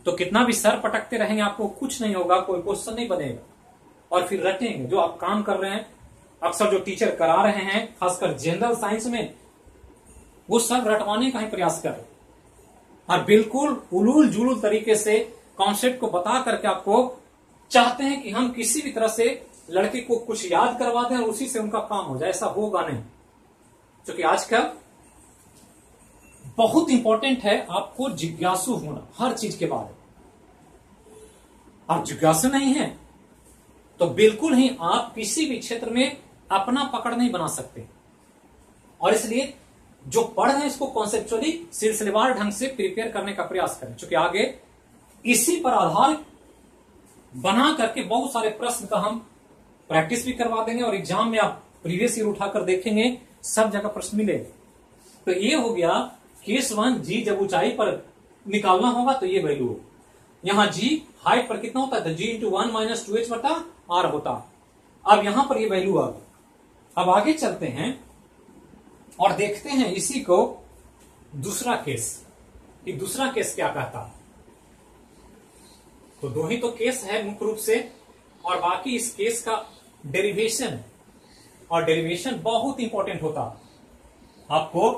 तो कितना भी सर पटकते रहेंगे आपको कुछ नहीं होगा, कोई क्वेश्चन नहीं बनेगा। और फिर रटेंगे, जो आप काम कर रहे हैं, अक्सर जो टीचर करा रहे हैं खासकर जनरल साइंस में, वो सब रटवाने का ही प्रयास करें और बिल्कुल उलूल जुलूल तरीके से कॉन्सेप्ट को बता करके आपको चाहते हैं कि हम किसी भी तरह से लड़के को कुछ याद करवा दें और उसी से उनका काम हो जाए। ऐसा होगा नहीं, क्योंकि आजकल बहुत इंपॉर्टेंट है आपको जिज्ञासु होना हर चीज के बारे में। और जिज्ञासु नहीं है तो बिल्कुल ही आप किसी भी क्षेत्र में अपना पकड़ नहीं बना सकते। और इसलिए जो पढ़ रहे हैं इसको कॉन्सेप्चुअली सिलसिलेवार ढंग से प्रिपेयर करने का प्रयास करें, क्योंकि आगे इसी पर आधार बना करके बहुत सारे प्रश्न का हम प्रैक्टिस भी करवा देंगे और एग्जाम में आप प्रीवियस ईयर उठाकर देखेंगे सब जगह प्रश्न मिलेंगे। तो ये हो गया केस 1, जी जब ऊंचाई पर निकालना होगा तो ये वैल्यू हो। यहां जी हाइट पर कितना होता है, तो जी इंटू 1 माइनस 2h बटा आर होता। अब यहां पर ये वैल्यू आ गई। अब आगे चलते हैं और देखते हैं इसी को दूसरा केस, कि दूसरा केस क्या कहता। तो दो ही तो केस है मुख्य रूप से, और बाकी इस केस का डेरिवेशन, और डेरिवेशन बहुत इंपॉर्टेंट होता। आपको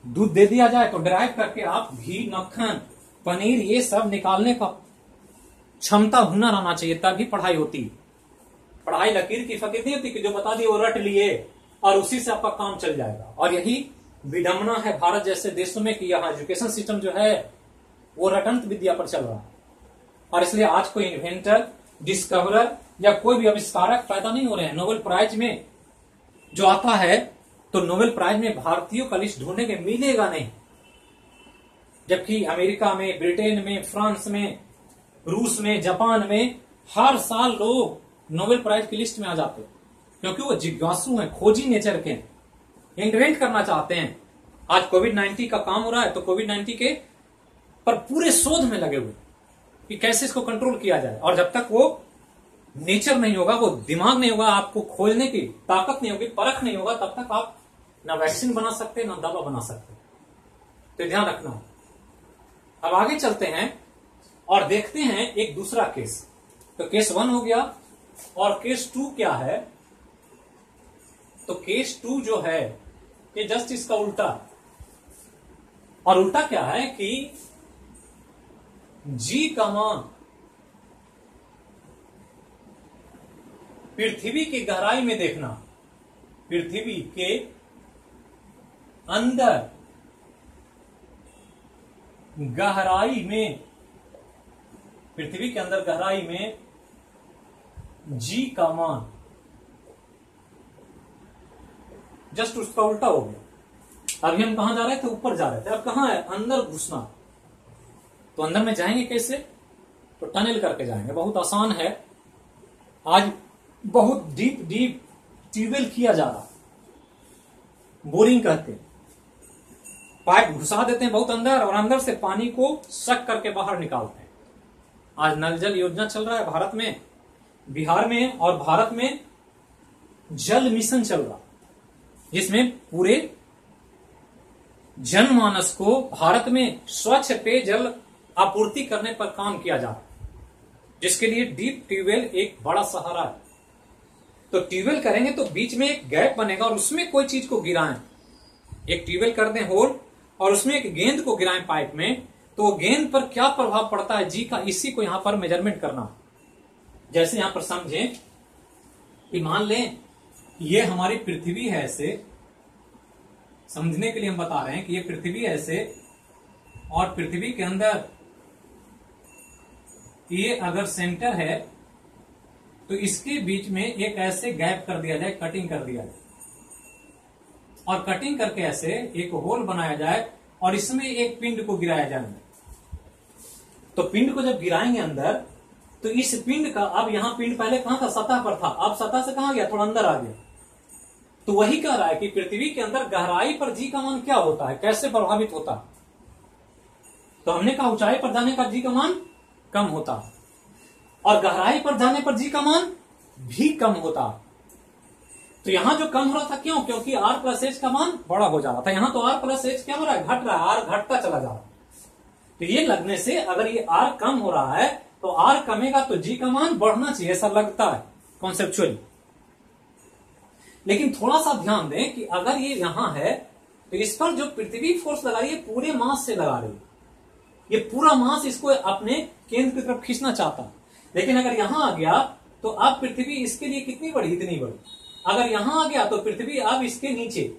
दूध दे दिया जाए तो डिराइव करके आप घी, मक्खन, पनीर ये सब निकालने का क्षमता, हुनर आना चाहिए, तभी पढ़ाई होती। पढ़ाई लकीर की फकीर नहीं होती कि जो बता दिए वो रट लिए और उसी से आपका काम चल जाएगा। और यही विडंबना है भारत जैसे देशों में कि यहाँ एजुकेशन सिस्टम जो है वो रटंत विद्या पर चल रहा है। और इसलिए आज कोई इन्वेंटर, डिस्कवरर या कोई भी आविष्कारक पैदा नहीं हो रहे हैं। नोबेल प्राइज में जो आता है तो नोबेल प्राइज में भारतीयों का लिस्ट ढूंढने के मिलेगा नहीं, जबकि अमेरिका में, ब्रिटेन में, फ्रांस में, रूस में, जापान में हर साल लोग नोबेल प्राइज की लिस्ट में आ जाते हैं, क्योंकि वो जिज्ञासु हैं, खोजी नेचर के, इन्वेंट करना चाहते हैं। आज कोविड-19 का काम हो रहा है तो कोविड-19 के पर पूरे शोध में लगे हुए कि कैसे इसको कंट्रोल किया जाए। और जब तक वो नेचर नहीं होगा, वो दिमाग नहीं होगा, आपको खोजने की ताकत नहीं होगी, परख नहीं होगा, तब तक आप ना वैक्सीन बना सकते ना दवा बना सकते। तो ध्यान रखना। अब आगे चलते हैं और देखते हैं एक दूसरा केस। तो केस 1 हो गया, और केस 2 क्या है, तो केस 2 जो है ये जस्ट इसका उल्टा। और उल्टा क्या है कि जी का मान पृथ्वी की गहराई में देखना, पृथ्वी के अंदर गहराई में, पृथ्वी के अंदर गहराई में जी का मान जस्ट उसका उल्टा हो गया। अभी हम कहां जा रहे थे, ऊपर जा रहे थे, अब कहां है, अंदर घुसना। तो अंदर में जाएंगे कैसे, तो टनल करके जाएंगे, बहुत आसान है। आज बहुत डीप डीप ट्यूबवेल किया जा रहा, बोरिंग कहते हैं, पाइप घुसा देते हैं बहुत अंदर और अंदर से पानी को सक करके बाहर निकालते हैं। आज नल जल योजना चल रहा है भारत में, बिहार में, और भारत में जल मिशन चल रहा, जिसमें पूरे जनमानस को भारत में स्वच्छ पेयजल आपूर्ति करने पर काम किया जा रहा है, जिसके लिए डीप ट्यूबवेल एक बड़ा सहारा है। तो ट्यूबवेल करेंगे तो बीच में एक गैप बनेगा और उसमें कोई चीज को गिराएं, एक ट्यूबवेल कर दें होल और उसमें एक गेंद को गिराएं पाइप में, तो गेंद पर क्या प्रभाव पड़ता है जी का, इसी को यहां पर मेजरमेंट करना। जैसे यहां पर समझें कि मान लें ये हमारी पृथ्वी है, ऐसे समझने के लिए हम बता रहे हैं कि ये पृथ्वी है ऐसे, और पृथ्वी के अंदर ये अगर सेंटर है तो इसके बीच में एक ऐसे गैप कर दिया जाए, कटिंग कर दिया जाए, और कटिंग करके ऐसे एक होल बनाया जाए और इसमें एक पिंड को गिराया जाए। तो पिंड को जब गिराएंगे अंदर, तो इस पिंड का, अब यहां पिंड पहले कहां था, सतह पर था, अब सतह से कहां गया, थोड़ा अंदर आ गया। तो वही कह रहा है कि पृथ्वी के अंदर गहराई पर जी का मान क्या होता है, कैसे प्रभावित होता है। तो हमने कहा ऊंचाई पर जाने पर जी का मान कम होता, और गहराई पर जाने पर जी का मान भी कम होता। तो यहां जो कम हो रहा था, क्यों, क्योंकि आर प्लस एच का मान बड़ा हो जा रहा था। यहां तो आर प्लस एच क्या हो रहा है, घट रहा है, आर घटता चला जा रहा है। तो ये लगने से अगर ये आर कम हो रहा है तो आर कमेगा तो जी का मान बढ़ना चाहिए, ऐसा लगता है कॉन्सेप्चुअली। लेकिन थोड़ा सा ध्यान दें कि अगर ये यहां है तो इस पर जो पृथ्वी फोर्स लगा रही है पूरे मास से लगा रही है, ये पूरा मास इसको अपने केंद्र की तरफ खींचना चाहता है। लेकिन अगर यहां आ गया तो अब पृथ्वी इसके लिए कितनी बड़ी, इतनी बड़ी। अगर यहां आ गया तो पृथ्वी अब इसके नीचे,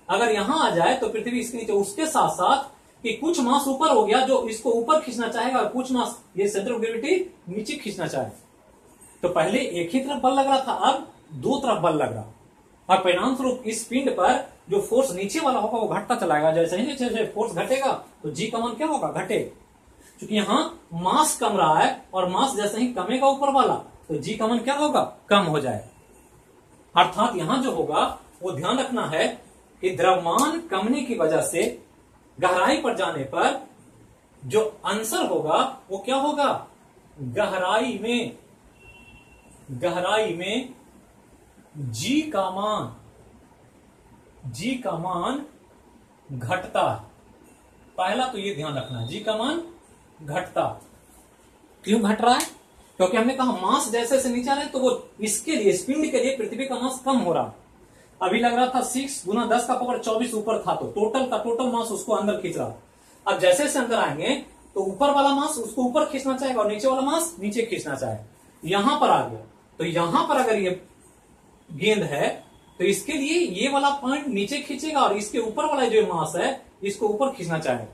अगर यहां आ जाए तो पृथ्वी इसके नीचे। उसके साथ साथ कि कुछ मास ऊपर हो गया जो इसको ऊपर खींचना चाहेगा और कुछ मास ये सेंटर ऑफ ग्रेविटी नीचे खींचना चाहे। तो पहले एक ही तरफ बल लग रहा था, अब दो तरफ बल लग रहा, और परिणाम स्वरूप इस पिंड पर जो फोर्स नीचे वाला होगा वो घटता चलाएगा। जैसे ही जैसे फोर्स घटेगा तो जी का मान क्या होगा, घटे। क्योंकि यहाँ मास कम रहा है और मास जैसे ही कमेगा ऊपर वाला तो जी का मान क्या होगा, कम हो जाएगा। अर्थात यहां जो होगा वो ध्यान रखना है कि द्रव्यमान कमने की वजह से गहराई पर जाने पर जो आंसर होगा वो क्या होगा, गहराई में जी का मान घटता है। पहला तो ये ध्यान रखना है, जी का मान घटता। क्यों घट रहा है, क्योंकि हमने कहा मास जैसे जैसे नीचे आ रहा है तो वो इसके लिए, इस पिंड के लिए पृथ्वी का मास कम हो रहा। अभी लग रहा था 6 गुना 10 का पावर 24 ऊपर था, तो टोटल मास उसको अंदर खींच रहा। अब जैसे जैसे अंदर आएंगे तो ऊपर वाला मास उसको ऊपर खींचना चाहेगा और नीचे वाला मास नीचे खींचना चाहे। यहां पर आ गया, तो यहां पर अगर ये गेंद है तो इसके लिए ये वाला पॉइंट नीचे खींचेगा और इसके ऊपर वाला जो मास है इसको ऊपर खींचना चाहेगा।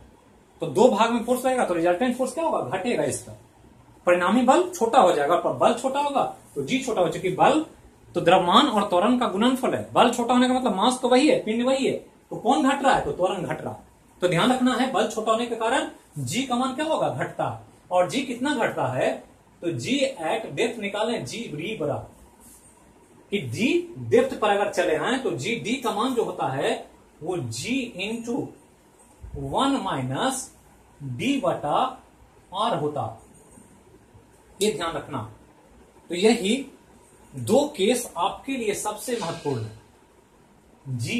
तो दो भाग में फोर्स रहेगा, तो रिजल्टेंट फोर्स क्या होगा, घटेगा इसका। परिणामी बल छोटा हो जाएगा, पर बल छोटा होगा तो जी छोटा हो, चुकी बल तो द्रव्यमान और त्वरण का गुणनफल है। बल छोटा होने का मतलब मास तो वही है, पिंड वही है, तो कौन घट रहा है, तो त्वरण घट रहा है। तो ध्यान रखना है बल छोटा होने के कारण जी का मान क्या होगा, घटता। और जी कितना घटता है, तो जी एट डेप्थ निकालें, जी डी बराबर कि जी डेप्थ पर अगर चले आए तो जी डी का मान जो होता है वो जी इंटू 1 माइनस डी बटा आर होता। ये ध्यान रखना। तो यही दो केस आपके लिए सबसे महत्वपूर्ण है, जी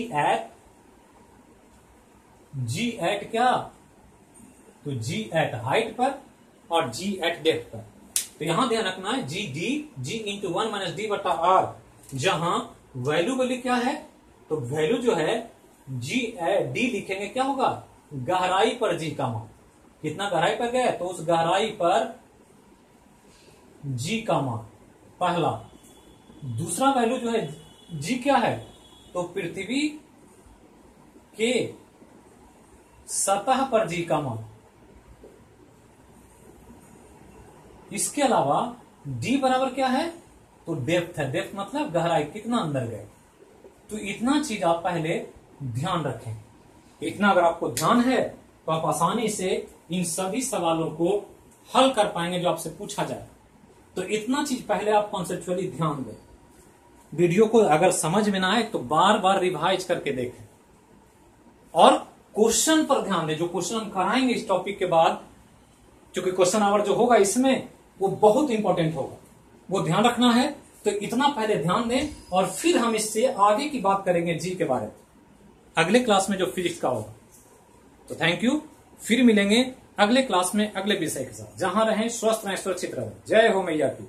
एट क्या, तो जी एट हाइट पर और जी एट डेप्थ पर। तो यहां ध्यान रखना है जी डी, जी इंटू 1 माइनस डी बटा आर, जहां वैल्यू क्या है, तो वैल्यू जो है जी डी लिखेंगे क्या होगा, गहराई पर जी का मान। कितना गहराई पर गया, तो उस गहराई पर जी का मान पहला। दूसरा वैल्यू जो है जी क्या है, तो पृथ्वी के सतह पर जी का मान। इसके अलावा डी बराबर क्या है, तो डेप्थ है, डेप्थ मतलब गहराई, कितना अंदर गए। तो इतना चीज आप पहले ध्यान रखें। इतना अगर आपको ध्यान है तो आप आसानी से इन सभी सवालों को हल कर पाएंगे जो आपसे पूछा जाए। तो इतना चीज पहले आप कॉन्सेप्चुअली ध्यान दें। वीडियो को अगर समझ में ना आए तो बार बार रिवाइज करके देखें और क्वेश्चन पर ध्यान दें। जो क्वेश्चन हम कराएंगे इस टॉपिक के बाद, क्योंकि क्वेश्चन आवर जो होगा इसमें वो बहुत इंपॉर्टेंट होगा, वो ध्यान रखना है। तो इतना पहले ध्यान दें और फिर हम इससे आगे की बात करेंगे जी के बारे में अगले क्लास में जो फिजिक्स का होगा। तो थैंक यू, फिर मिलेंगे अगले क्लास में अगले विषय के साथ। जहां रहें स्वस्थ रहें, सुरक्षित रहें। जय हो मैया की।